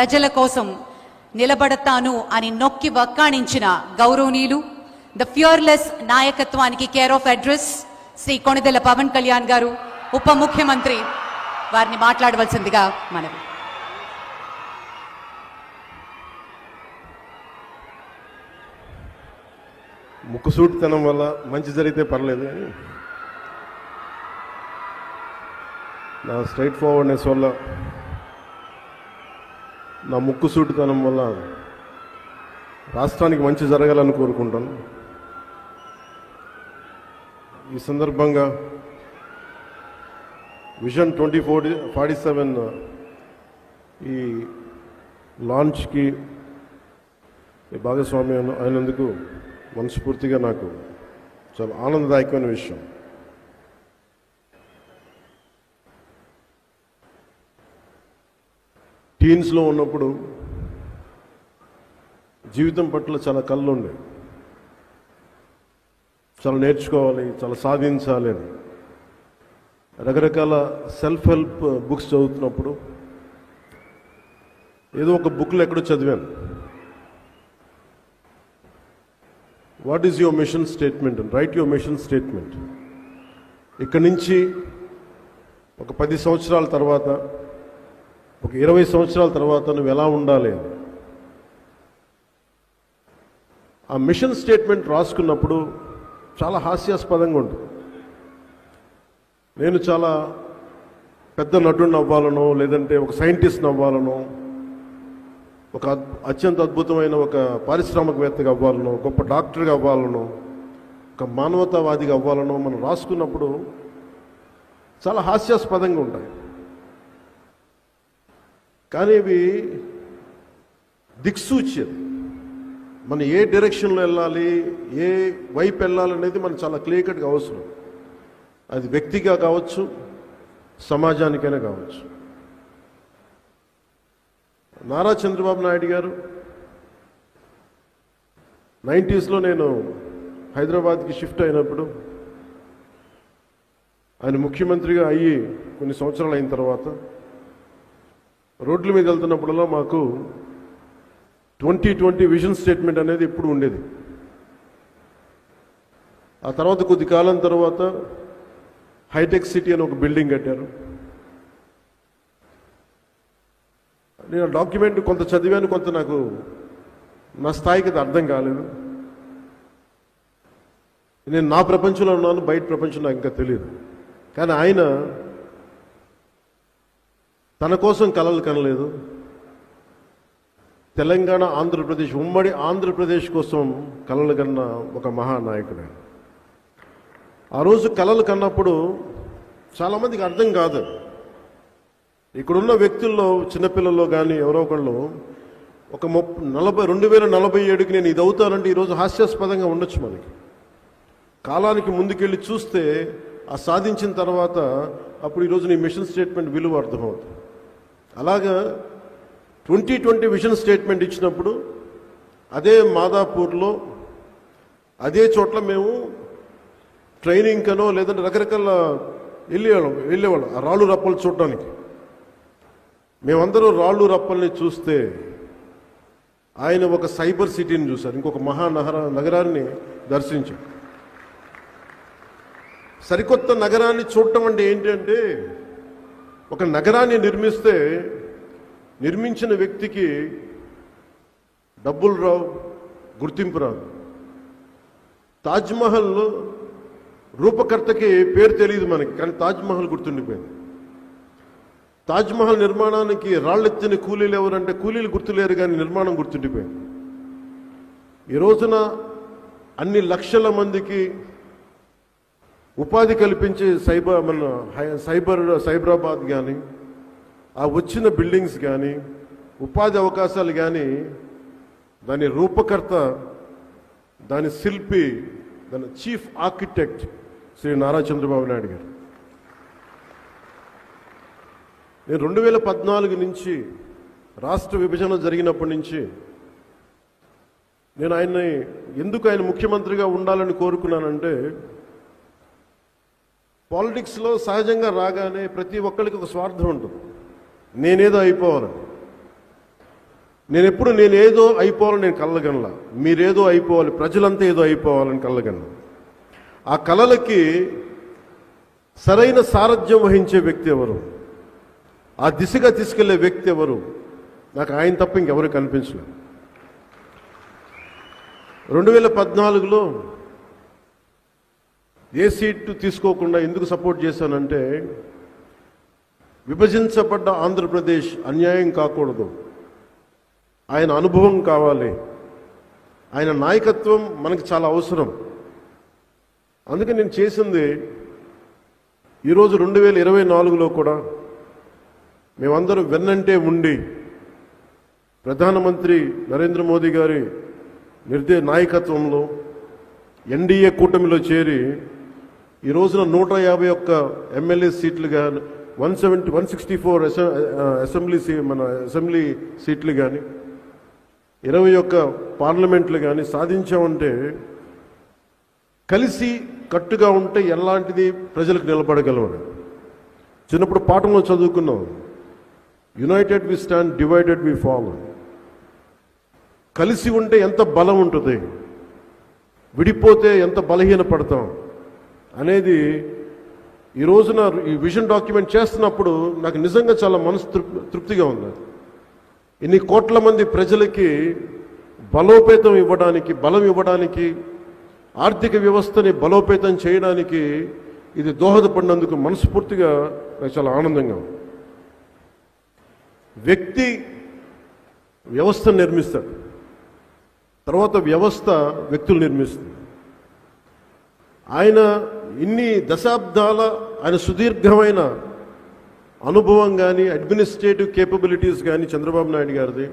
ప్రజల కోసం నిలబడతాను అని నొక్కి వక్కాణించిన గౌరవనీయులు ద ఫియర్లెస్ నాయకత్వానికి care of address Shri Konidela Pawan Kalyan గారు, ఉప ముఖ్యమంత్రి వారిని మాట్లాడవలసిందిగా మనవి. ముక్కుసూటితనం వల్ల మంచి జరిగితే పర్లేదు కానీ నా స్ట్రైట్ ఫార్వర్డ్నెస్ వల్ల, నా ముక్కుసూటితనం వల్ల రాష్ట్రానికి మంచి జరగాలని కోరుకుంటాను. ఈ సందర్భంగా విజన్ 2047 ఈ లాంచ్కి భాగస్వామ్యం అయినందుకు మనస్ఫూర్తిగా నాకు చాలా ఆనందదాయకమైన విషయం. టీన్స్లో ఉన్నప్పుడు జీవితం పట్ల చాలా కళ్ళు ఉండే, చాలా నేర్చుకోవాలి, చాలా సాధించాలి అని రకరకాల సెల్ఫ్ హెల్ప్ బుక్స్ చదువుతున్నప్పుడు ఏదో ఒక బుక్లో ఎక్కడో చదివాను, what is your mission statement, right your mission statement. ఇక్కడి నుంచి ఒక 10 సంవత్సరాల తర్వాత, ఒక 20 సంవత్సరాల తర్వాత నువ్వు ఎలా ఉండాలి అని ఆ మిషన్ స్టేట్మెంట్ రాసుకున్నప్పుడు చాలా హాస్యాస్పదంగా ఉంటుంది. నేను చాలా పెద్ద నటుడిని అవ్వాలనో, లేదంటే ఒక సైంటిస్ట్ని అవ్వాలనో, ఒక అత్యంత అద్భుతమైన ఒక పారిశ్రామికవేత్తగా అవ్వాలనో, గొప్ప డాక్టర్గా అవ్వాలనో, ఒక మానవతావాదిగా అవ్వాలనో మనం రాసుకున్నప్పుడు చాలా హాస్యాస్పదంగా ఉంటాయి. కానీ ఇవి దిక్సూచ్యం, మనం ఏ డైరెక్షన్లో వెళ్ళాలి, ఏ వైపు వెళ్ళాలనేది మనకు చాలా క్లియర్ కట్గా అవసరం. అది వ్యక్తిగా కావచ్చు, సమాజానికైనా కావచ్చు. నారా చంద్రబాబు నాయుడు గారు 90s నేను హైదరాబాద్కి షిఫ్ట్ అయినప్పుడు, ఆయన ముఖ్యమంత్రిగా అయ్యి కొన్ని సంవత్సరాలు అయిన తర్వాత రోడ్ల మీద వెళ్తున్నప్పుడల్లా మాకు 2020 విజన్ స్టేట్మెంట్ అనేది ఎప్పుడు ఉండేది. ఆ తర్వాత కొద్ది కాలం తర్వాత హైటెక్ సిటీ అని ఒక బిల్డింగ్ కట్టారు. నేను డాక్యుమెంట్ కొంత చదివాను, కొంత నాకు నా స్థాయికి అది అర్థం కాలేదు. నేను నా ప్రపంచంలో ఉన్నాను, బయట ప్రపంచం నాకు ఇంకా తెలియదు. కానీ ఆయన తన కోసం కలలు కనలేదు, తెలంగాణ ఆంధ్రప్రదేశ్, ఉమ్మడి ఆంధ్రప్రదేశ్ కోసం కలలు కన్న ఒక మహానాయకుడు. ఆ రోజు కలలు కన్నప్పుడు చాలామందికి అర్థం కాదు. ఇక్కడున్న వ్యక్తుల్లో, చిన్నపిల్లల్లో కానీ ఎవరో ఒకళ్ళు ఒక 2047కి నేను ఇది అవుతానంటే ఈరోజు హాస్యాస్పదంగా ఉండొచ్చు. మనకి కాలానికి ముందుకెళ్ళి చూస్తే ఆ సాధించిన తర్వాత అప్పుడు ఈరోజు నీ మిషన్ స్టేట్మెంట్ విలువ అర్థమవుతుంది. అలాగా 2020 విజన్ స్టేట్మెంట్ ఇచ్చినప్పుడు అదే మాదాపూర్లో, అదే చోట్ల మేము ట్రైనింగ్ కనో లేదంటే రకరకాల వెళ్ళేవాళ్ళం ఆ రాళ్ళు రప్పలు చూడటానికి. మేమందరూ రాళ్ళు రప్పల్ని చూస్తే ఆయన ఒక సైబర్ సిటీని చూశారు, ఇంకొక నగరాన్ని దర్శించారు. సరికొత్త నగరాన్ని చూడటం అంటే ఏంటంటే, ఒక నగరాన్ని నిర్మించిన వ్యక్తికి డబ్బులు రావు, గుర్తింపు రాదు. తాజ్మహల్ రూపకర్తకి పేరు తెలియదు మనకి, కానీ తాజ్మహల్ గుర్తుండిపోయింది. తాజ్మహల్ నిర్మాణానికి రాళ్ళెత్తిన కూలీలు ఎవరంటే కూలీలు గుర్తులేరు, కానీ నిర్మాణం గుర్తుండిపోయింది. ఈ రోజున అన్ని లక్షల మందికి ఉపాధి కల్పించే సైబరాబాద్ కానీ, ఆ వచ్చిన బిల్డింగ్స్ కానీ, ఉపాధి అవకాశాలు కానీ, దాని రూపకర్త, దాని శిల్పి, దాని చీఫ్ ఆర్కిటెక్ట్ శ్రీ నారా చంద్రబాబు నాయుడు గారు. నేను 2014 నుంచి రాష్ట్ర విభజన జరిగినప్పటి నుంచి నేను ఎందుకు ఆయన ముఖ్యమంత్రిగా ఉండాలని కోరుకున్నానంటే, పాలిటిక్స్లో సహజంగా రాగానే ప్రతి ఒక్కరికి ఒక స్వార్థం ఉంటుంది, నేనేదో అయిపోవాలని. నేనేదో అయిపోవాలని నేను కలగనలా. మీరేదో అయిపోవాలి, ప్రజలంతా ఏదో అయిపోవాలని కలగను. ఆ కలలకి సరైన సారథ్యం వహించే వ్యక్తి ఎవరు, ఆ దిశగా తీసుకెళ్లే వ్యక్తి ఎవరు? నాకు ఆయన తప్ప ఇంకెవరు కనిపించలేదు. 2014లో ఏ సీటు తీసుకోకుండా ఎందుకు సపోర్ట్ చేశానంటే, విభజించబడ్డ ఆంధ్రప్రదేశ్ అన్యాయం కాకూడదు, ఆయన అనుభవం కావాలి, ఆయన నాయకత్వం మనకి చాలా అవసరం. అందుకే నేను చేసింది ఈరోజు 2024లో కూడా మేమందరం వెన్నంటే ఉండి ప్రధానమంత్రి నరేంద్ర మోదీ గారి నాయకత్వంలో ఎన్డీఏ కూటమిలో చేరి ఈ రోజున 151 ఎమ్మెల్యే సీట్లు కానీ 164 అసెంబ్లీ సీట్లు కానీ 21 పార్లమెంట్లు కానీ సాధించామంటే, కలిసి కట్టుగా ఉంటే ఎలాంటిది ప్రజలకు నిలబడగలమని చిన్నప్పుడు పాఠంలో చదువుకున్నాం. United we stand, divided we fall. కలిసి ఉంటే ఎంత బలం ఉంటుంది, విడిపోతే ఎంత బలహీన పడతాం అనేది ఈ రోజున ఈ విజన్ డాక్యుమెంట్ చేస్తున్నప్పుడు నాకు నిజంగా చాలా మనసు తృప్తిగా ఉంది. ఇన్ని కోట్ల మంది ప్రజలకి బలోపేతం ఇవ్వడానికి, బలం ఇవ్వడానికి, ఆర్థిక వ్యవస్థని బలోపేతం చేయడానికి ఇది దోహదపడినందుకు మనస్ఫూర్తిగా నాకు చాలా ఆనందంగా ఉంది. వ్యక్తి వ్యవస్థను నిర్మిస్తాడు, తర్వాత వ్యవస్థ వ్యక్తులు నిర్మిస్తుంది. ఆయన ఇన్ని దశాబ్దాల ఆయన సుదీర్ఘమైన అనుభవం కానీ, అడ్మినిస్ట్రేటివ్ కేపబిలిటీస్ కానీ చంద్రబాబు నాయుడు గారిది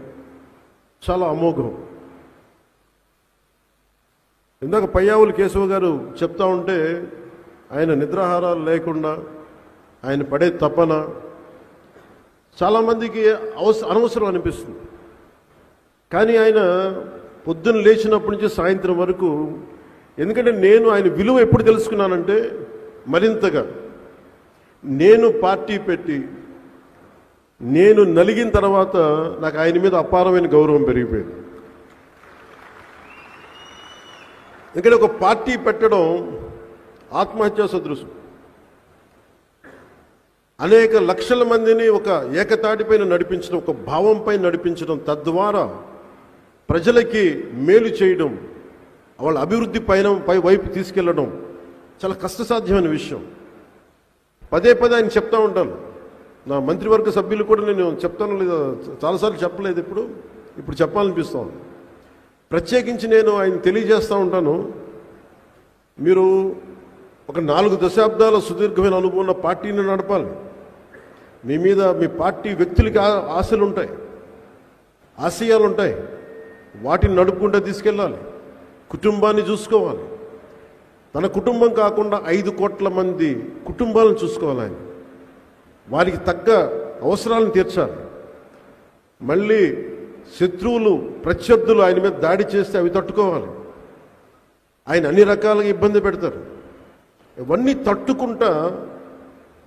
చాలా అమోఘం. ఇందాక పయ్యావులు కేశవ గారు చెప్తా ఉంటే ఆయన నిద్రాహారాలు లేకుండా ఆయన పడే తపన చాలామందికి అనవసరం అనిపిస్తుంది. కానీ ఆయన పొద్దున్న లేచినప్పటి నుంచి సాయంత్రం వరకు, ఎందుకంటే నేను ఆయన విలువ ఎప్పుడు తెలుసుకున్నానంటే మరింతగా నేను పార్టీ పెట్టి నేను నలిగిన తర్వాత నాకు ఆయన మీద అపారమైన గౌరవం పెరిగిపోయింది. ఎందుకంటే ఒక పార్టీ పెట్టడం ఆత్మహత్యా సదృశం. అనేక లక్షల మందిని ఒక ఏకతాటిపైన నడిపించడం, ఒక భావంపై నడిపించడం, తద్వారా ప్రజలకి మేలు చేయడం, వాళ్ళ అభివృద్ధి వైపు తీసుకెళ్లడం చాలా కష్టసాధ్యమైన విషయం. పదే ఆయన చెప్తా ఉంటాను. నా మంత్రివర్గ సభ్యులు కూడా నేను చెప్తాను లేదా, చాలాసార్లు చెప్పలేదు, ఇప్పుడు చెప్పాలనిపిస్తాను. ప్రత్యేకించి నేను ఆయన తెలియజేస్తూ ఉంటాను, మీరు ఒక 4 దశాబ్దాల సుదీర్ఘమైన అనుభవం ఉన్న పార్టీని నడపాలి. మీ మీద మీ పార్టీ వ్యక్తులకి ఆశలు ఉంటాయి, ఆశయాలు ఉంటాయి, వాటిని నడుపుకుంటూ తీసుకెళ్ళాలి. కుటుంబాన్ని చూసుకోవాలి. తన కుటుంబం కాకుండా 5 కోట్ల మంది కుటుంబాలను చూసుకోవాలి. ఆయన వారికి తగ్గ అవసరాలను తీర్చాలి. మళ్ళీ శత్రువులు, ప్రత్యర్థులు ఆయన మీద దాడి చేస్తే అవి తట్టుకోవాలి. ఆయన అన్ని రకాలుగా ఇబ్బంది పెడతారు. ఇవన్నీ తట్టుకుంటా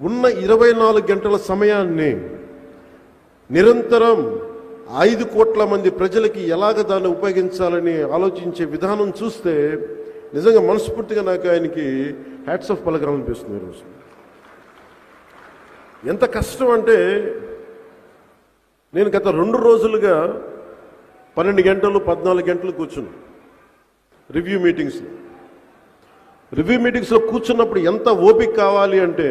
ఉన్న 24 గంటల సమయాన్ని నిరంతరం 5 కోట్ల మంది ప్రజలకి ఎలాగ దాన్ని ఉపయోగించాలని ఆలోచించే విధానం చూస్తే నిజంగా మనస్ఫూర్తిగా నాకు ఆయనకి హ్యాట్స్ ఆఫ్ పలకాలనిపిస్తుంది. ఈరోజు ఎంత కష్టం అంటే, నేను గత 2 రోజులుగా 12 గంటలు 14 గంటలు కూర్చున్నాను రివ్యూ మీటింగ్స్లో కూర్చున్నప్పుడు ఎంత ఓపిక కావాలి అంటే,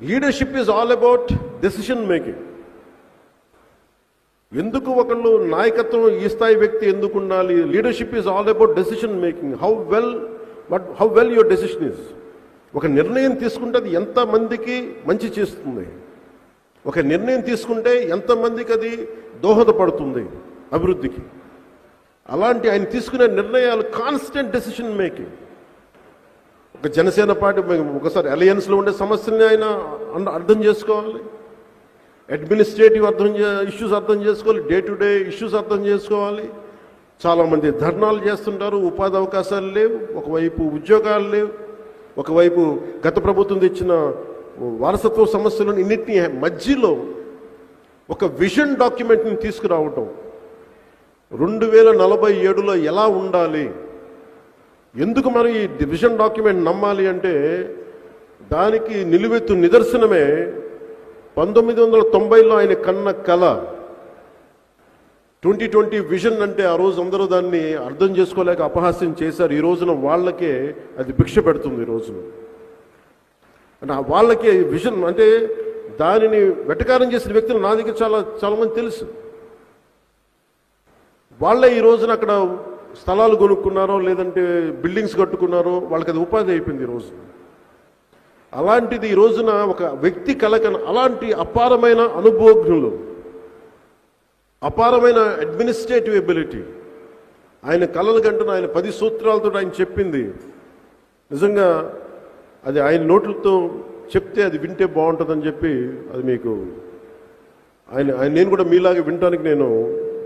leadership is all about decision making. ఎందుకు ఒకళ్ళు నాయకత్వం ఈ స్థాయి వ్యక్తి ఎందుకు ఉండాలి? Leadership is all about decision making. How well your decision is. ఒక నిర్ణయం తీసుకుంటే అది ఎంతమందికి మంచి చేస్తుంది, ఒక నిర్ణయం తీసుకుంటే ఎంతమందికి అది దోహదపడుతుంది అభివృద్ధికి. అలాంటి ఆయన తీసుకునే నిర్ణయాలు కాన్స్టెంట్ డెసిషన్ మేకింగ్. ఒక జనసేన పార్టీ ఒకసారి అలయన్స్లో ఉండే సమస్యల్ని ఆయన అర్థం చేసుకోవాలి, అడ్మినిస్ట్రేటివ్ ఇష్యూస్ అర్థం చేసుకోవాలి, డే టు డే ఇష్యూస్ అర్థం చేసుకోవాలి. చాలామంది ధర్నాలు చేస్తుంటారు, ఉపాధి అవకాశాలు లేవు, ఒకవైపు ఉద్యోగాలు లేవు, ఒకవైపు గత ప్రభుత్వం తెచ్చిన వారసత్వ సమస్యలను ఇన్నింటినీ మధ్యలో ఒక విజన్ డాక్యుమెంట్ని తీసుకురావటం, 2047లో ఎలా ఉండాలి, ఎందుకు మనం ఈ విజన్ డాక్యుమెంట్ నమ్మాలి అంటే దానికి నిలువెత్తు నిదర్శనమే 1990లో ఆయన కన్న కళ 2020 విజన్. అంటే ఆ రోజు అందరూ దాన్ని అర్థం చేసుకోలేక అపహాస్యం చేశారు. ఈ రోజున వాళ్ళకే అది భిక్ష పెడుతుంది. ఈ రోజున అంటే వాళ్ళకే విజన్ అంటే దానిని వెటకారం చేసిన వ్యక్తులు నా దగ్గర చాలా మంది తెలుసు. వాళ్ళే ఈ రోజున అక్కడ స్థలాలు కొనుక్కున్నారో లేదంటే బిల్డింగ్స్ కట్టుకున్నారో వాళ్ళకి అది ఉపాధి అయిపోయింది ఈ రోజు. అలాంటిది ఈ రోజున ఒక వ్యక్తి కలకన అలాంటి అపారమైన అనుభవజ్ఞులు, అపారమైన అడ్మినిస్ట్రేటివ్ ఎబిలిటీ, ఆయన కలలు కంటున్న ఆయన 10 సూత్రాలతో ఆయన చెప్పింది నిజంగా అది ఆయన నోట్లతో చెప్తే అది వింటే బాగుంటుందని చెప్పి అది మీకు నేను కూడా మీలాగే వినడానికి నేను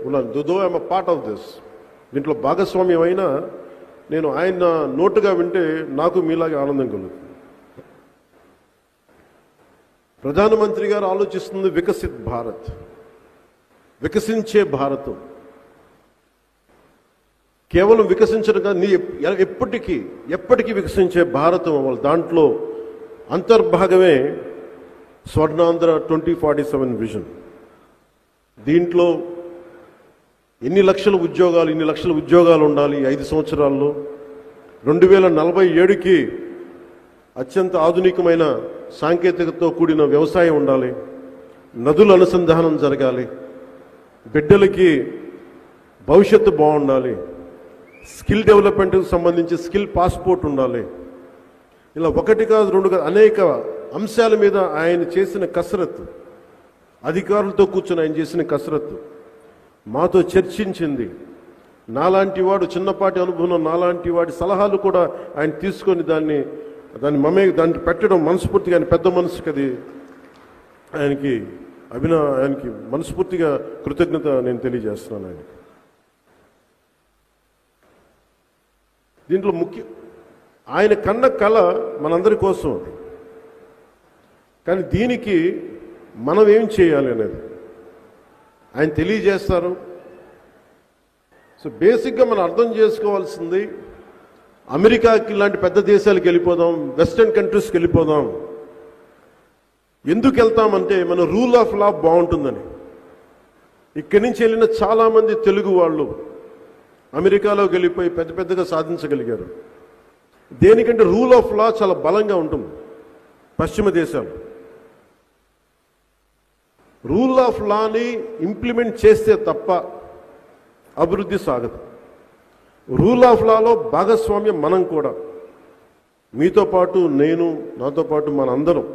ఉన్నాను. Though I'm a part of this. దీంట్లో భాగస్వామ్యం అయినా నేను ఆయన నోటుగా వింటే నాకు మీలాగే ఆనందం కలుగుతుంది. ప్రధానమంత్రి గారు ఆలోచిస్తుంది వికసిత్ భారత్, వికసించే భారతం. కేవలం వికసించడం కాదు, ఎప్పటికీ వికసించే భారతం అవ్వాలి. దాంట్లో అంతర్భాగమే స్వర్ణాంధ్ర 2047 విజన్. దీంట్లో ఇన్ని లక్షల ఉద్యోగాలు ఉండాలి 5 సంవత్సరాల్లో. 2047కి అత్యంత ఆధునికమైన సాంకేతికతతో కూడిన వ్యవసాయం ఉండాలి, నదుల అనుసంధానం జరగాలి, బిడ్డలకి భవిష్యత్తు బాగుండాలి, స్కిల్ డెవలప్మెంట్కి సంబంధించి స్కిల్ పాస్పోర్ట్ ఉండాలి. ఇలా 1 కాదు 2 కాదు అనేక అంశాల మీద ఆయన చేసిన కసరత్తు, అధికారులతో కూర్చొని ఆయన చేసిన కసరత్తు మాతో చర్చించింది. నాలాంటి వాడు, చిన్నపాటి అనుభవం నాలాంటి వాడి సలహాలు కూడా ఆయన తీసుకొని దాన్ని దాన్ని పెట్టడం మనస్ఫూర్తిగా ఆయన పెద్ద మనసుకి అది ఆయనకి మనస్ఫూర్తిగా కృతజ్ఞత నేను తెలియజేస్తున్నాను ఆయనకి. దీంట్లో ఆయన కన్న కళ మనందరి కోసం. కానీ దీనికి మనం ఏం చేయాలి అనేది ఆయన తెలియజేస్తారు. సో బేసిక్గా మనం అర్థం చేసుకోవాల్సింది, అమెరికాకి ఇలాంటి పెద్ద దేశాలకు వెళ్ళిపోదాం, వెస్టర్న్ కంట్రీస్కి వెళ్ళిపోదాం. ఎందుకు వెళ్తామంటే మన రూల్ ఆఫ్ లా బాగుంటుందని. ఇక్కడి నుంచి వెళ్ళిన చాలామంది తెలుగు వాళ్ళు అమెరికాలోకి వెళ్ళిపోయి పెద్దగా సాధించగలిగారు. దేనికంటే రూల్ ఆఫ్ లా చాలా బలంగా ఉంటుంది. పశ్చిమ దేశాలు రూల్ ఆఫ్ నాని ఇంప్లిమెంట్ చేస్తే తప్ప అభివృద్ధి సాగదు. రూల్ ఆఫ్ లాలో భాగస్వామ్యం మనం కూడా, మీతో పాటు నేను, నాతో పాటు మనందరం,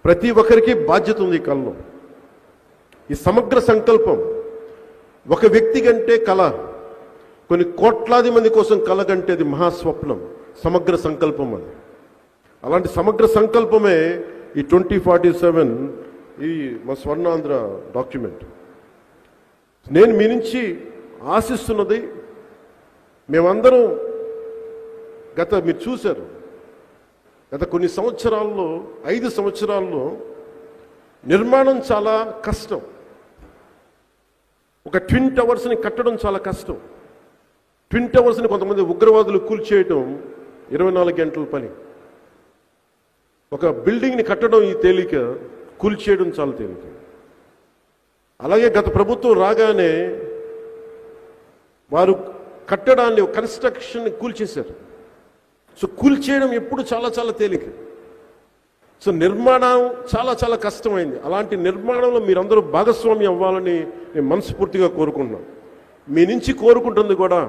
ప్రతి ఒక్కరికి బాధ్యత ఉంది. ఈ కళలో ఈ సమగ్ర సంకల్పం ఒక వ్యక్తి కంటే కళ, కొన్ని కోట్లాది మంది కోసం కళ కంటే అది మహాస్వప్నం, సమగ్ర సంకల్పం అది. అలాంటి సమగ్ర సంకల్పమే ఈ 2047 ఈ మా స్వర్ణాంధ్ర డాక్యుమెంట్. నేను మీ నుంచి ఆశిస్తున్నది, మేమందరం మీరు చూశారు గత కొన్ని సంవత్సరాల్లో 5 సంవత్సరాల్లో నిర్మాణం చాలా కష్టం. ఒక ట్విన్ టవర్స్ని కట్టడం చాలా కష్టం. ట్విన్ టవర్స్ని కొంతమంది ఉగ్రవాదులు కూల్చేయటం 24 గంటల పని. ఒక బిల్డింగ్ని కట్టడం ఈ తేలిక, కూల్చేయడం చాలా తేలిక. అలాగే గత ప్రభుత్వం రాగానే వారు కట్టడాన్ని, కన్స్ట్రక్షన్ కూల్చేశారు. సో కూల్చేయడం ఎప్పుడు చాలా తేలిక. సో నిర్మాణం చాలా కష్టమైంది. అలాంటి నిర్మాణంలో మీరందరూ భాగస్వామ్యం అవ్వాలని నేను మనస్ఫూర్తిగా కోరుకుంటున్నాను. మీ నుంచి కోరుకుంటుంది కూడా,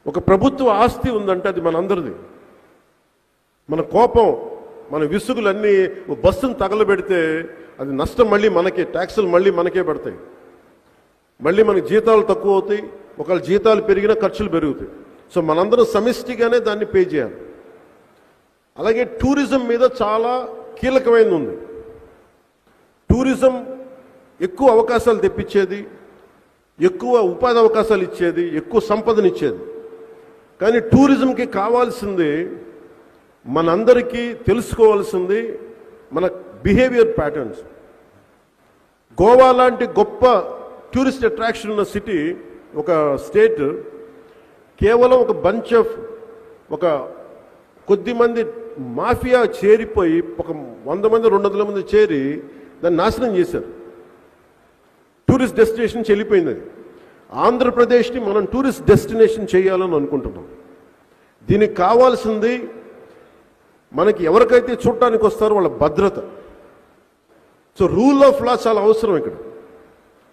ఒక ప్రభుత్వ ఆస్తి ఉందంటే అది మనందరిది. మన కోపం, మన విసుగులన్నీ బస్సును తగలబెడితే అది నష్టం మళ్ళీ మనకే, ట్యాక్సులు మళ్ళీ మనకే పడతాయి. మళ్ళీ మనకి జీతాలు తక్కువ అవుతాయి, ఒకవేళ జీతాలు పెరిగినా ఖర్చులు పెరుగుతాయి. సో మనందరం సమిష్టిగానే దాన్ని పే చేయాలి. అలాగే టూరిజం మీద చాలా కీలకమైనది ఉంది. టూరిజం ఎక్కువ అవకాశాలు తెప్పించేది, ఎక్కువ ఉపాధి అవకాశాలు ఇచ్చేది, ఎక్కువ సంపదనిచ్చేది. కానీ టూరిజంకి కావాల్సింది, మనందరికీ తెలుసుకోవాల్సింది మన బిహేవియర్ ప్యాటర్న్స్. గోవా లాంటి గొప్ప టూరిస్ట్ అట్రాక్షన్ ఉన్న సిటీ, ఒక స్టేట్, కేవలం ఒక బంచ్ ఆఫ్ ఒక కొద్ది మంది మాఫియా చేరిపోయి ఒక 100 మంది 200 మంది చేరి దాన్ని నాశనం చేశారు. టూరిస్ట్ డెస్టినేషన్ వెళ్ళిపోయింది. అది ఆంధ్రప్రదేశ్ని మనం టూరిస్ట్ డెస్టినేషన్ చేయాలని అనుకుంటున్నాం. దీనికి కావాల్సింది మనకి ఎవరికైతే చూడటానికి వస్తారో వాళ్ళ భద్రత. సో రూల్ ఆఫ్ లా చాలా అవసరం ఇక్కడ.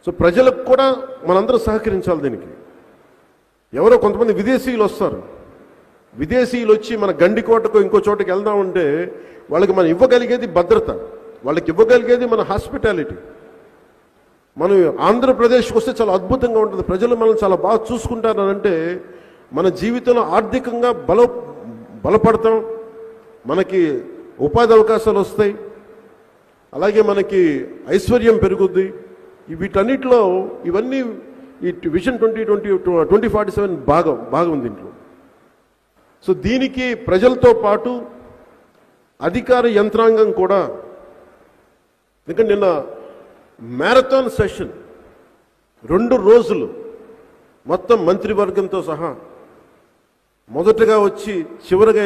సో ప్రజలకు కూడా మనందరం సహకరించాలి దీనికి. ఎవరో కొంతమంది విదేశీయులు వస్తారు. విదేశీయులు వచ్చి మన గండికోటకు ఇంకో చోటకి వెళ్దామంటే వాళ్ళకి మనం ఇవ్వగలిగేది భద్రత, వాళ్ళకి ఇవ్వగలిగేది మన హాస్పిటాలిటీ. మనం ఆంధ్రప్రదేశ్కి వస్తే చాలా అద్భుతంగా ఉంటుంది. ప్రజలు మనం చాలా బాగా చూసుకుంటారనంటే మన జీవితంలో ఆర్థికంగా బలపడతాం, మనకి ఉపాధి అవకాశాలు వస్తాయి, అలాగే మనకి ఐశ్వర్యం పెరుగుద్ది. వీటన్నిటిలో ఇవన్నీ ఈ విజన్ 2047 బాగా ఉంది దీంట్లో. సో దీనికి ప్రజలతో పాటు అధికార యంత్రాంగం కూడా, ఎందుకంటే నిన్న మ్యారథాన్ సెషన్ 2 రోజులు మొత్తం మంత్రివర్గంతో సహా మొదటగా వచ్చి చివరిగా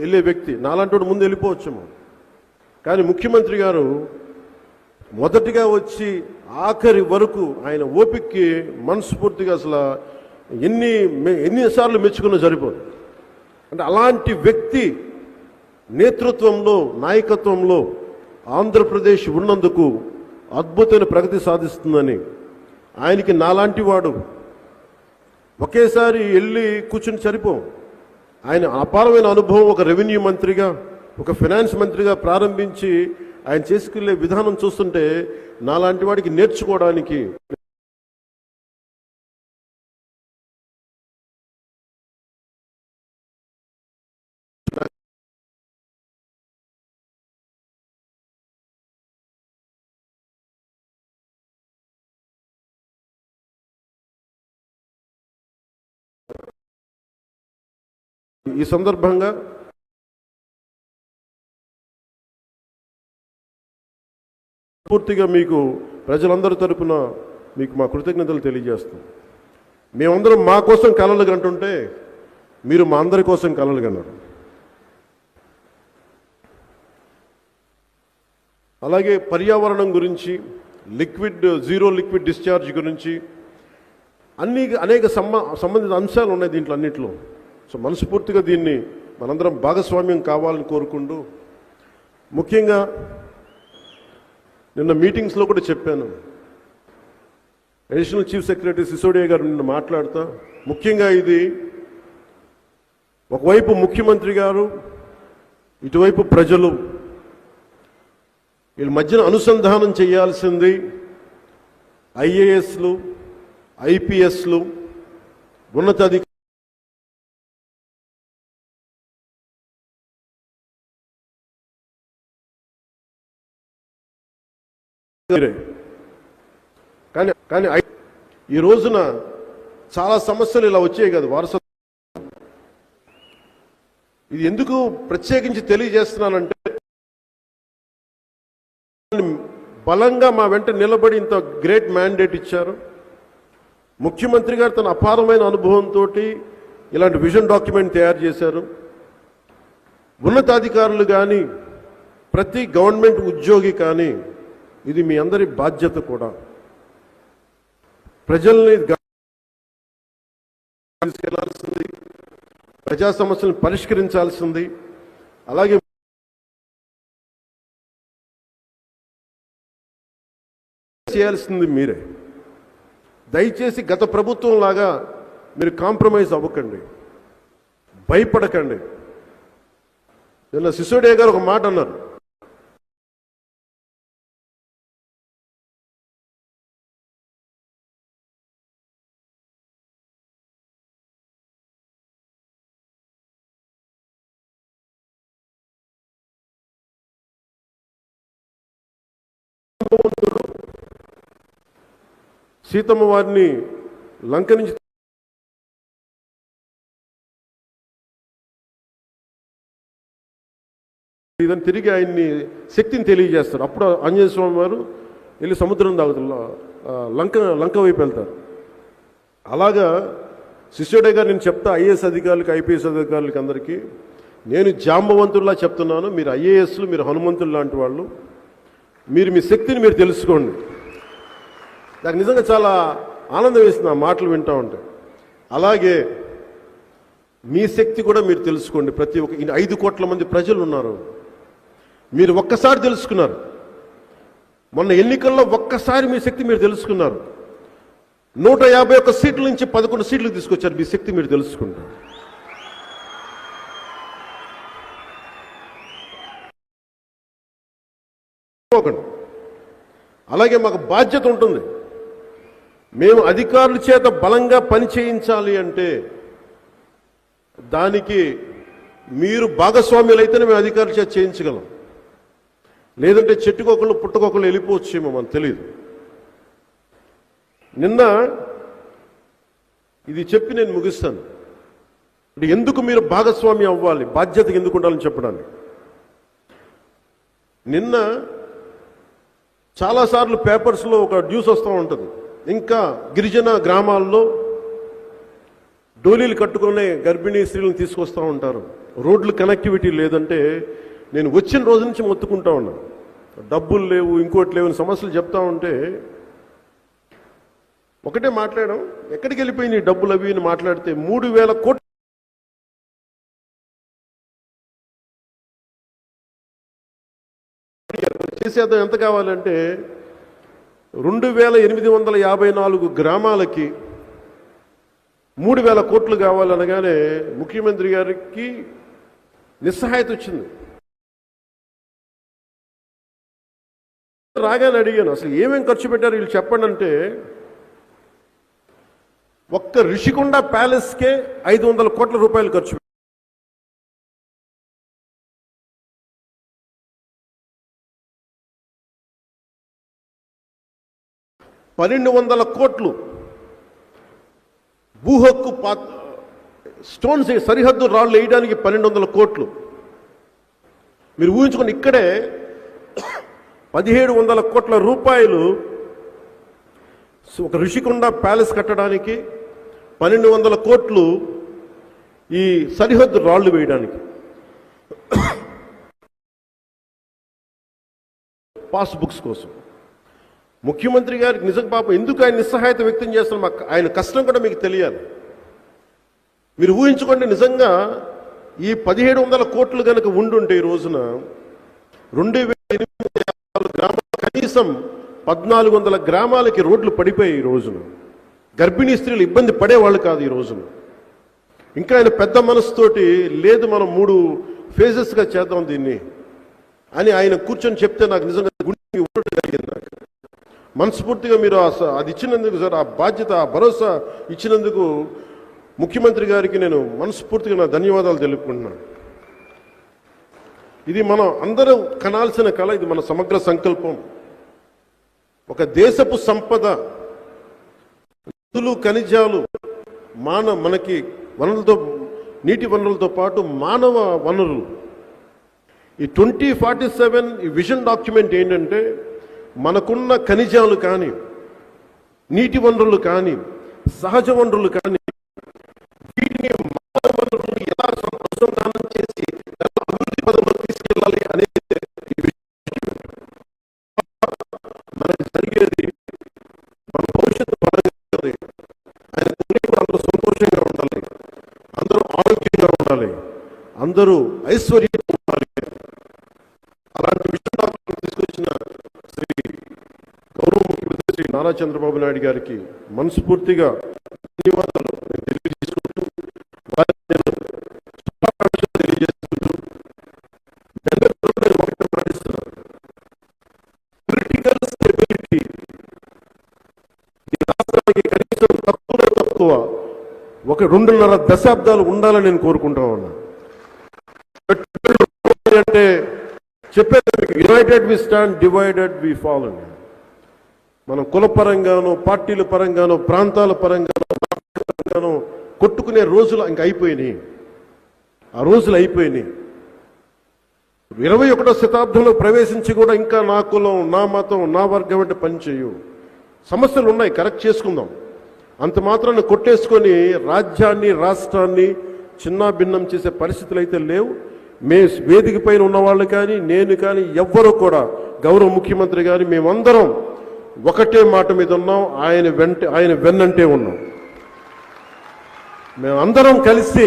వెళ్ళే వ్యక్తి నాలాంటి ముందు వెళ్ళిపోవచ్చేమో, కానీ ముఖ్యమంత్రి గారు మొదటిగా వచ్చి ఆఖరి వరకు ఆయన ఓపికకి మనస్ఫూర్తిగా అసలు ఎన్నిసార్లు మెచ్చుకున్నా సరిపోదు. అంటే అలాంటి వ్యక్తి నేతృత్వంలో, నాయకత్వంలో ఆంధ్రప్రదేశ్ ఉన్నందుకు అద్భుతమైన ప్రగతి సాధిస్తుందని, ఆయనకి నాలాంటి వాడు ఒకేసారి వెళ్ళి కూర్చుని సరిపోం. ఆయన అపారమైన అనుభవం, ఒక రెవెన్యూ మంత్రిగా, ఒక ఫైనాన్స్ మంత్రిగా ప్రారంభించి ఆయన చేసుకెళ్లే విధానం చూస్తుంటే నాలాంటి వాడికి నేర్చుకోవడానికి ఈ సందర్భంగా పూర్తిగా మీకు ప్రజలందరి తరపున మీకు మా కృతజ్ఞతలు తెలియజేస్తాం. మేమందరం మా కోసం కలలు కంటుంటే మీరు మా అందరి కోసం కలలు కన్నారు. అలాగే పర్యావరణం గురించి, జీరో లిక్విడ్ డిశ్చార్జ్ గురించి అనేక సంబంధిత అంశాలు ఉన్నాయి దీంట్లో అన్నింటిలో. సో మనస్ఫూర్తిగా దీన్ని మనందరం భాగస్వామ్యం కావాలని కోరుకుంటూ, ముఖ్యంగా నిన్న మీటింగ్స్లో కూడా చెప్పాను, అడిషనల్ చీఫ్ సెక్రటరీ సిసోడియా గారు నిన్న మాట్లాడుతా, ముఖ్యంగా ఇది ఒకవైపు ముఖ్యమంత్రి గారు, ఇటువైపు ప్రజలు, వీళ్ళ మధ్యన అనుసంధానం చేయాల్సింది ఐఏఎస్లు, ఐపీఎస్లు, ఉన్నతాధికారులు. కానీ ఈ రోజున చాలా సమస్యలు ఇలా వచ్చాయి కదా వారసత్వం. ఇది ఎందుకు ప్రత్యేకించి తెలియజేస్తున్నానంటే, బలంగా మా వెంట నిలబడి ఇంత గ్రేట్ మ్యాండేట్ ఇచ్చారు. ముఖ్యమంత్రి గారు తన అపారమైన అనుభవంతో ఇలాంటి విజన్ డాక్యుమెంట్ తయారు చేశారు. ఉన్నతాధికారులు కానీ, ప్రతి గవర్నమెంట్ ఉద్యోగి కానీ, ఇది మీ అందరి బాధ్యత కూడా. ప్రజల్ని తీసుకెళ్లాల్సింది, ప్రజా సమస్యలను పరిష్కరించాల్సింది, అలాగే చేయాల్సింది మీరే. దయచేసి గత ప్రభుత్వం లాగా మీరు కాంప్రమైజ్ అవ్వకండి, భయపడకండి. నిన్న సిసోడియా గారు ఒక మాట అన్నారు, సీతమ్మ వారిని లంక నుంచి ఇదని తిరిగి ఆయన్ని శక్తిని తెలియజేస్తారు. అప్పుడు ఆంజనేయ స్వామి వారు వెళ్ళి సముద్రం తాగుతారు, లంక వైపు వెళ్తారు. అలాగా సిసోడియా గారు నేను చెప్తా ఐఏఎస్ అధికారులకి, ఐపీఎస్ అధికారులకి అందరికీ, నేను జాంబవంతుల్లా చెప్తున్నాను, మీరు ఐఏఎస్లు, మీరు హనుమంతులు లాంటి వాళ్ళు, మీరు మీ శక్తిని మీరు తెలుసుకోండి. నాకు నిజంగా చాలా ఆనందం వేస్తుంది ఆ మాటలు వింటూ ఉంటే. అలాగే మీ శక్తి కూడా మీరు తెలుసుకోండి. ప్రతి ఒక్క 5 కోట్ల మంది ప్రజలు ఉన్నారు, మీరు ఒక్కసారి తెలుసుకున్నారు. మొన్న ఎన్నికల్లో ఒక్కసారి మీ శక్తి మీరు తెలుసుకున్నారు. 151 సీట్ల నుంచి 11 సీట్లకు తీసుకొచ్చారు. మీ శక్తి మీరు తెలుసుకుంటారు. అలాగే మాకు బాధ్యత ఉంటుంది. మేము అధికారుల చేత బలంగా పని చేయించాలి అంటే దానికి మీరు భాగస్వామ్యులైతేనే మేము అధికారుల చేత చేయించగలం. లేదంటే చెట్టుకొకళ్ళు పుట్టుకొకళ్ళు వెళ్ళిపోవచ్చేమో మనకు తెలియదు. నిన్న ఇది చెప్పి నేను ముగిస్తాను. అంటే ఎందుకు మీరు భాగస్వామ్యం అవ్వాలి, బాధ్యతగా ఎందుకు ఉండాలని చెప్పడానికి. నిన్న చాలాసార్లు పేపర్స్లో ఒక న్యూస్ వస్తూ ఉంటుంది, ఇంకా గిరిజన గ్రామాల్లో డోలీలు కట్టుకునే గర్భిణీ స్త్రీలను తీసుకొస్తూ ఉంటారు. రోడ్లు కనెక్టివిటీ లేదంటే నేను వచ్చిన రోజు నుంచి మొత్తుకుంటా ఉన్నాను, డబ్బులు లేవు, ఇంకోటి లేవు, సమస్యలు చెప్తా ఉంటే ఒకటే మాట్లాడడం, ఎక్కడికి వెళ్ళిపోయింది ఈ డబ్బులు అవి అని మాట్లాడితే 3,000 కోట్లు చేసేద్దాం. ఎంత కావాలంటే 2,854 గ్రామాలకి 3,000 కోట్లు కావాలనగానే ముఖ్యమంత్రి గారికి నిస్సహాయత వచ్చింది. రాగానే అడిగాను, అసలు ఏమేం ఖర్చు పెట్టారు వీళ్ళు చెప్పండి అంటే, ఒక్క రిషికొండ ప్యాలెస్కే 500 కోట్ల రూపాయలు ఖర్చు. 1,200 కోట్లు భూహక్కు స్టోన్స్ సరిహద్దు రాళ్ళు వేయడానికి 1,200 కోట్లు. మీరు ఊహించుకోండి, ఇక్కడే 1,700 కోట్ల రూపాయలు ఒక రిషికొండ ప్యాలెస్ కట్టడానికి, 1,200 కోట్లు ఈ సరిహద్దు రాళ్ళు వేయడానికి. పాస్బుక్స్ కోసం ముఖ్యమంత్రి గారికి నిజంగా పాపం ఎందుకు ఆయన నిస్సహాయత వ్యక్తం చేస్తున్నారు, ఆయన కష్టం కూడా మీకు తెలియాలి. మీరు ఊహించుకోండి, నిజంగా ఈ 1,700 కోట్లు కనుక ఉండుంటే ఈ రోజున 2,856 గ్రామాలు, కనీసం 1,400 గ్రామాలకి రోడ్లు పడిపోయాయి. ఈ రోజున గర్భిణీ స్త్రీలు ఇబ్బంది పడేవాళ్ళు కాదు. ఈ రోజున ఇంకా ఆయన పెద్ద మనసుతోటి లేదు, మనం 3 ఫేజెస్గా చేద్దాం దీన్ని అని ఆయన కూర్చొని చెప్తే నాకు నిజంగా గుండె ఊరట కలిగింది. నాకు మనస్ఫూర్తిగా మీరు అది ఇచ్చినందుకు సార్, ఆ బాధ్యత, ఆ భరోసా ఇచ్చినందుకు ముఖ్యమంత్రి గారికి నేను మనస్ఫూర్తిగా నా ధన్యవాదాలు తెలుపుకుంటున్నాను. ఇది మనం అందరూ కనాల్సిన కళ, ఇది మన సమగ్ర సంకల్పం. ఒక దేశపు సంపద, నిధులు, ఖనిజాలు, మనకి వనరులతో, నీటి వనరులతో పాటు మానవ వనరులు. ఈ 2047 ఈ విజన్ డాక్యుమెంట్ ఏంటంటే, మనకున్న ఖనిజాలు కానీ, నీటి వనరులు కానీ, సహజ వనరులు కానీ, వీటిని మానవ వనరులను ఎలా అనుసంధానం చేసి ఎలా అభివృద్ధి పదంలో తీసుకెళ్ళాలి అనేది మనకి జరిగేది. మన భవిష్యత్తు బాగుంటుంది. ఆయన అందరూ సంతోషంగా ఉండాలి, అందరూ ఆరోగ్యంగా ఉండాలి, అందరూ ఐశ్వర్యంగా ఉండాలి. అలాంటి విషయం తీసుకొచ్చిన శ్రీ గౌరవ ముఖ్యమంత్రి శ్రీ నారా చంద్రబాబు నాయుడు గారికి మనస్ఫూర్తిగా ధన్యవాదాలు తెలియజేసుకుంటూ, తెలియజేసుకుంటూ పొలిటికల్ స్టెబిలిటీ ఈ రాష్ట్రానికి కనీసం తక్కువ ఒక 2.5 దశాబ్దాలు ఉండాలని నేను కోరుకుంటా ఉన్నా. అంటే చెప్పేది united we stand, divided we fall అని. మనం కుల పరంగానో, పార్టీల పరంగానో, ప్రాంతాల పరంగానో కొట్టుకునే రోజులు ఇంక అయిపోయినాయి. ఆ రోజులు అయిపోయినాయి. 21వ శతాబ్దంలో ప్రవేశించి కూడా ఇంకా నా కులం, నా మతం, నా వర్గం అంటే పనిచేయు. సమస్యలు ఉన్నాయి, కరెక్ట్ చేసుకుందాం. అంత మాత్రాన్ని కొట్టేసుకొని రాజ్యాన్ని, రాష్ట్రాన్ని చిన్నా భిన్నం చేసే పరిస్థితులు అయితే లేవు. వేదిక పైన ఉన్నవాళ్ళు కానీ, నేను కానీ, ఎవ్వరూ కూడా, గౌరవ ముఖ్యమంత్రి గాని మేమందరం ఒకటే మాట మీద ఉన్నాం. ఆయన వెన్నంటే ఉన్నాం. మేమందరం కలిసి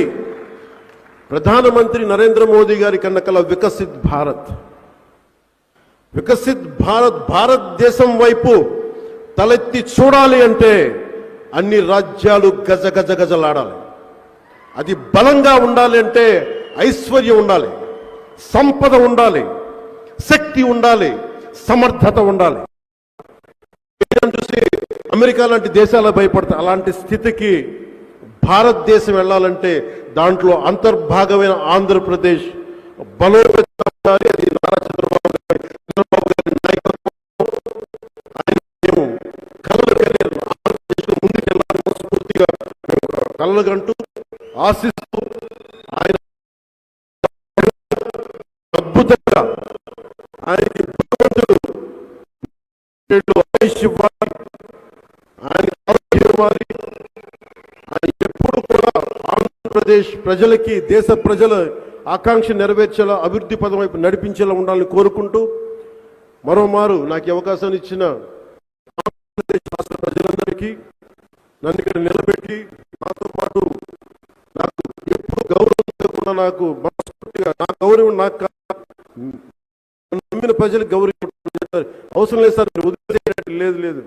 ప్రధానమంత్రి నరేంద్ర మోదీ గారి కన్నకల వికసిత్ భారత్, భారతదేశం వైపు తలెత్తి చూడాలి అంటే అన్ని రాజ్యాలు గజగజలాడాలి. అది బలంగా ఉండాలి అంటే ఐశ్వర్యం ఉండాలి, సంపద ఉండాలి, శక్తి ఉండాలి, సమర్థత ఉండాలి. చూసి అమెరికా లాంటి దేశాలు భయపడతాయి. అలాంటి స్థితికి భారతదేశం వెళ్ళాలంటే దాంట్లో అంతర్భాగమైన ఆంధ్రప్రదేశ్ బలోపేతం ఉండాలి. అది నారా చంద్రబాబు గారి నాయకత్వం. ఆయన ముందుకెళ్ళాలని స్ఫూర్తిగా కలలుగంటూ ఆశిస్తూ ఆయన అద్భుతంగా ఆయనకి భగవంతుడు ఆయుష్ ఇవ్వాలి, ఆయన ఆరోగ్యం ఇవ్వాలి. ఆయన ఎప్పుడు కూడా ఆంధ్రప్రదేశ్ ప్రజలకి, దేశ ప్రజల ఆకాంక్ష నెరవేర్చేలా, అభివృద్ధి పదం వైపు నడిపించేలా ఉండాలని కోరుకుంటూ మరోమారు నాకు అవకాశాన్ని ఇచ్చిన ఆంధ్రప్రదేశ్ రాష్ట్ర ప్రజలందరికీ, నన్ను ఇక్కడ నిలబెట్టి నాతో పాటు నాకు ఎప్పుడు గౌరవం, నాకు మనస్ఫూర్తిగా నా గౌరవం నాకు నమ్మిన ప్రజలకు గౌరవం అవసరం లేదు సార్, మీరు వదిలేసేటట్టు లేదు,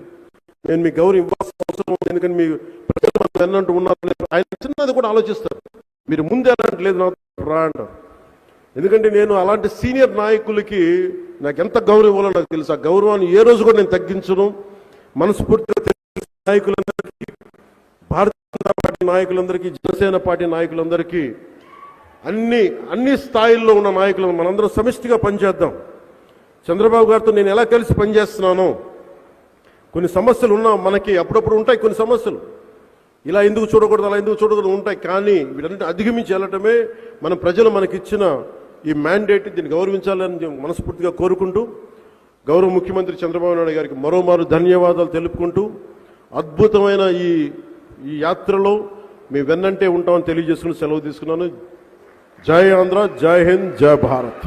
నేను మీ గౌరవం ఇవ్వాల్సిన అవసరం ఉంది. ఎందుకంటే మీ ప్రజలు మనకు ఎన్నంటూ ఉన్నారు. ఆయన చిన్నది కూడా ఆలోచిస్తారు. మీరు ముందే అలాంటి లేదు నాకు రా అంటారు. ఎందుకంటే నేను అలాంటి సీనియర్ నాయకులకి నాకు ఎంత గౌరవం ఇవ్వాలో నాకు తెలుసు. ఆ గౌరవాన్ని ఏ రోజు కూడా నేను తగ్గించను. మనస్ఫూర్తిగా నాయకులందరికీ, భారతీయ జనతా పార్టీ నాయకులందరికీ, జనసేన పార్టీ నాయకులందరికీ, అన్ని స్థాయిల్లో ఉన్న నాయకులు మనందరం సమిష్టిగా పనిచేద్దాం. చంద్రబాబు గారితో నేను ఎలా కలిసి పనిచేస్తున్నానో, కొన్ని సమస్యలు ఉన్నా మనకి అప్పుడప్పుడు ఉంటాయి. కొన్ని సమస్యలు ఇలా ఎందుకు చూడకూడదు, అలా ఎందుకు చూడకూడదు ఉంటాయి. కానీ వీటన్నిటిని అధిగమించి వెళ్ళటమే మన ప్రజలు మనకిచ్చిన ఈ మ్యాండేట్. దీన్ని గౌరవించాలని మనస్ఫూర్తిగా కోరుకుంటూ, గౌరవ ముఖ్యమంత్రి చంద్రబాబు నాయుడు గారికి మరోమారు ధన్యవాదాలు తెలుపుకుంటూ, అద్భుతమైన ఈ యాత్రలో మీ వెన్నంటే ఉంటామని తెలియజేసుకుని సెలవు తీసుకున్నాను. జై ఆంధ్ర, జై హింద్, జై భారత్.